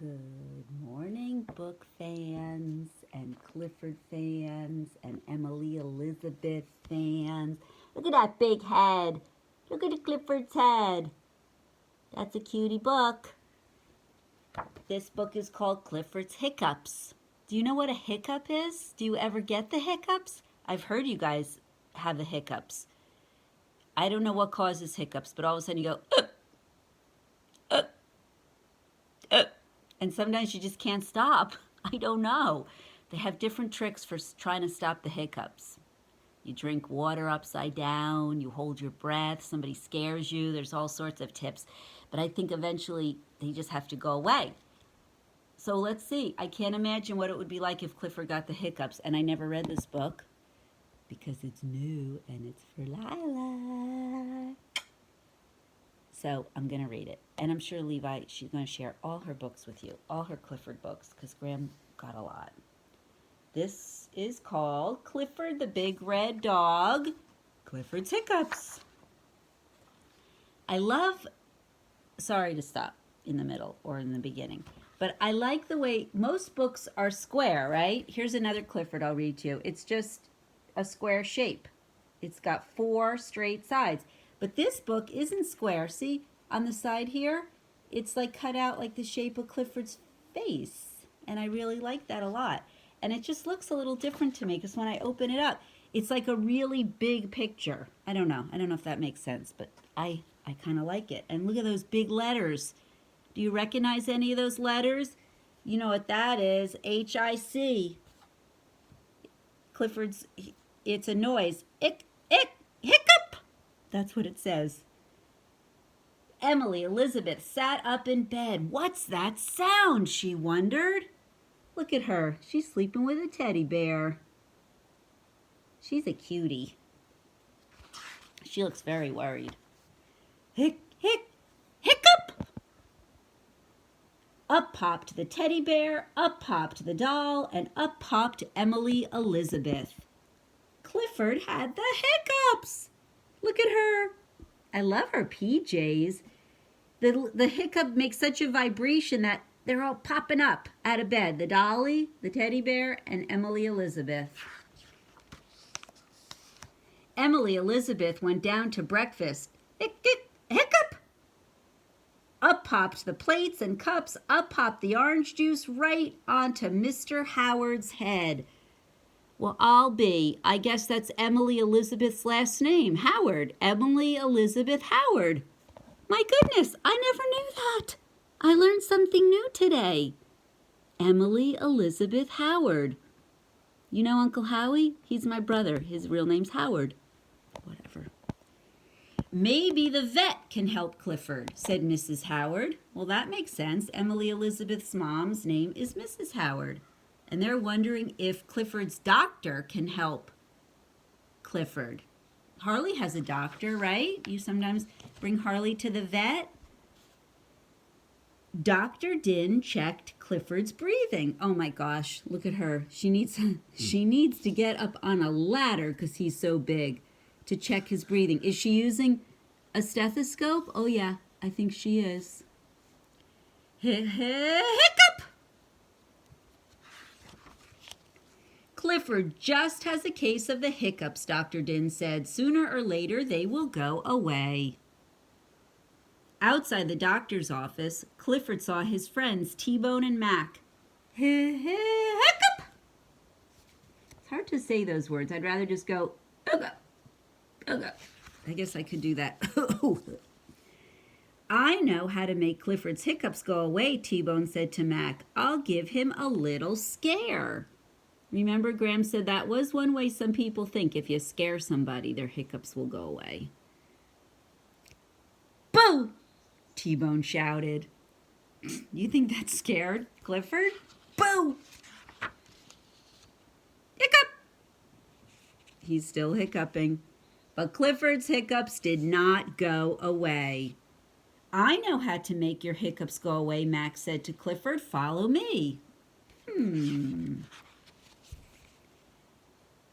Good morning, book fans and Clifford fans and Emily Elizabeth fans. Look at that big head. Look at Clifford's head. That's a cutie book. This book is called Clifford's Hiccups. Do you know what a hiccup is? Do you ever get the hiccups? I've heard you guys have the hiccups. I don't know what causes hiccups, but all of a sudden you go, uh, uh, and sometimes you just can't stop. I don't know. They have different tricks for trying to stop the hiccups. You drink water upside down, you hold your breath, somebody scares you, there's all sorts of tips. But I think eventually they just have to go away. So let's see. I can't imagine what it would be like if Clifford got the hiccups. And I never read this book because it's new and it's for Lila. So I'm going to read it. And I'm sure Levi, she's going to share all her books with you, all her Clifford books, because Graham got a lot. This is called Clifford the Big Red Dog, Clifford's Hiccups. I love, sorry to stop in the middle or in the beginning, but I like the way most books are square, right? Here's another Clifford I'll read to you. It's just a square shape. It's got 4 straight sides. But this book isn't square. See, on the side here, it's like cut out like the shape of Clifford's face. And I really like that a lot. And it just looks a little different to me because when I open it up, it's like a really big picture. I don't know if that makes sense, but I kind of like it. And look at those big letters. Do you recognize any of those letters? You know what that is, H-I-C. Clifford's, it's a noise. Ick, hiccup. That's what it says. Emily Elizabeth sat up in bed. What's that sound? She wondered. Look at her. She's sleeping with a teddy bear. She's a cutie. She looks very worried. Hiccup! Up popped the teddy bear, up popped the doll, and up popped Emily Elizabeth. Clifford had the hiccups. Look at her. I love her PJs. The hiccup makes such a vibration that they're all popping up out of bed. The dolly, the teddy bear, and Emily Elizabeth. Emily Elizabeth went down to breakfast. Hiccup! Up popped the plates and cups. Up popped the orange juice right onto Mr. Howard's head. Well, I guess that's Emily Elizabeth's last name, Howard. Emily Elizabeth Howard. My goodness, I never knew that. I learned something new today. Emily Elizabeth Howard. You know Uncle Howie? He's my brother. His real name's Howard. Whatever. Maybe the vet can help Clifford, said Mrs. Howard. Well, that makes sense. Emily Elizabeth's mom's name is Mrs. Howard. And they're wondering if Clifford's doctor can help Clifford. Harley has a doctor, right? You sometimes bring Harley to the vet. Dr. Din checked Clifford's breathing. Oh my gosh, look at her. She needs to get up on a ladder because he's so big to check his breathing. Is she using a stethoscope? Oh yeah, I think she is. Hiccup! Clifford just has a case of the hiccups, Dr. Din said. Sooner or later, they will go away. Outside the doctor's office, Clifford saw his friends T-Bone and Mac. Hiccup! It's hard to say those words. I'd rather just go, okay. I guess I could do that. I know how to make Clifford's hiccups go away, T-Bone said to Mac. I'll give him a little scare. Remember, Graham said that was one way some people think if you scare somebody, their hiccups will go away. Boo! T-Bone shouted. You think that scared Clifford? Boo! Hiccup! He's still hiccuping. But Clifford's hiccups did not go away. I know how to make your hiccups go away, Max said to Clifford. Follow me.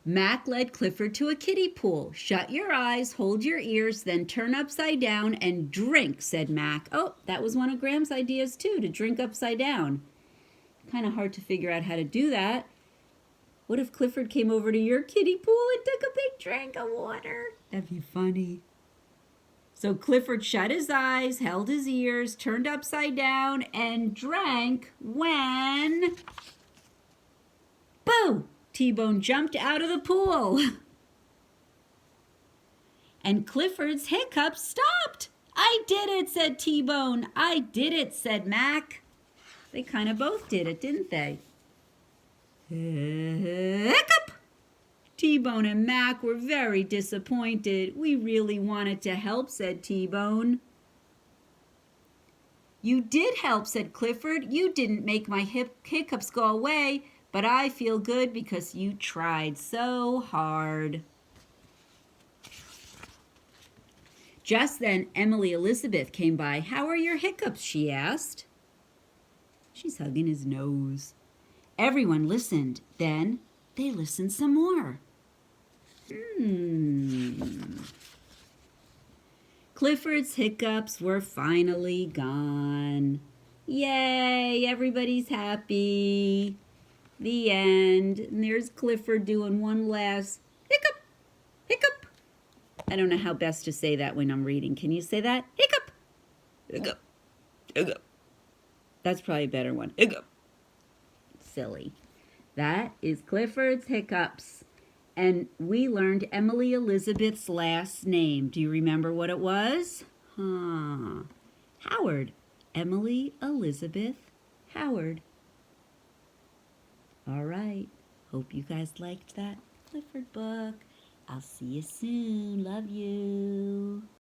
Mac led Clifford to a kiddie pool. Shut your eyes, hold your ears, then turn upside down and drink, said Mac. Oh, that was one of Graham's ideas too, to drink upside down. Kind of hard to figure out how to do that. What if Clifford came over to your kiddie pool and took a big drink of water? That'd be funny. So Clifford shut his eyes, held his ears, turned upside down, and drank when... Boo! T-Bone jumped out of the pool. And Clifford's hiccups stopped. I did it, said T-Bone. I did it, said Mac. They kind of both did it, didn't they? Hiccup! T-Bone and Mac were very disappointed. We really wanted to help, said T-Bone. You did help, said Clifford. You didn't make my hiccups go away, but I feel good because you tried so hard. Just then, Emily Elizabeth came by. How are your hiccups? She asked. She's hugging his nose. Everyone listened. Then they listened some more. Clifford's hiccups were finally gone. Yay, everybody's happy. The end. And there's Clifford doing one last hiccup, hiccup. I don't know how best to say that when I'm reading. Can you say that? Hiccup, hiccup, hiccup. That's probably a better one. Hiccup. Silly. That is Clifford's hiccups. And we learned Emily Elizabeth's last name. Do you remember what it was? Howard. Emily Elizabeth Howard. All right. Hope you guys liked that Clifford book. I'll see you soon. Love you.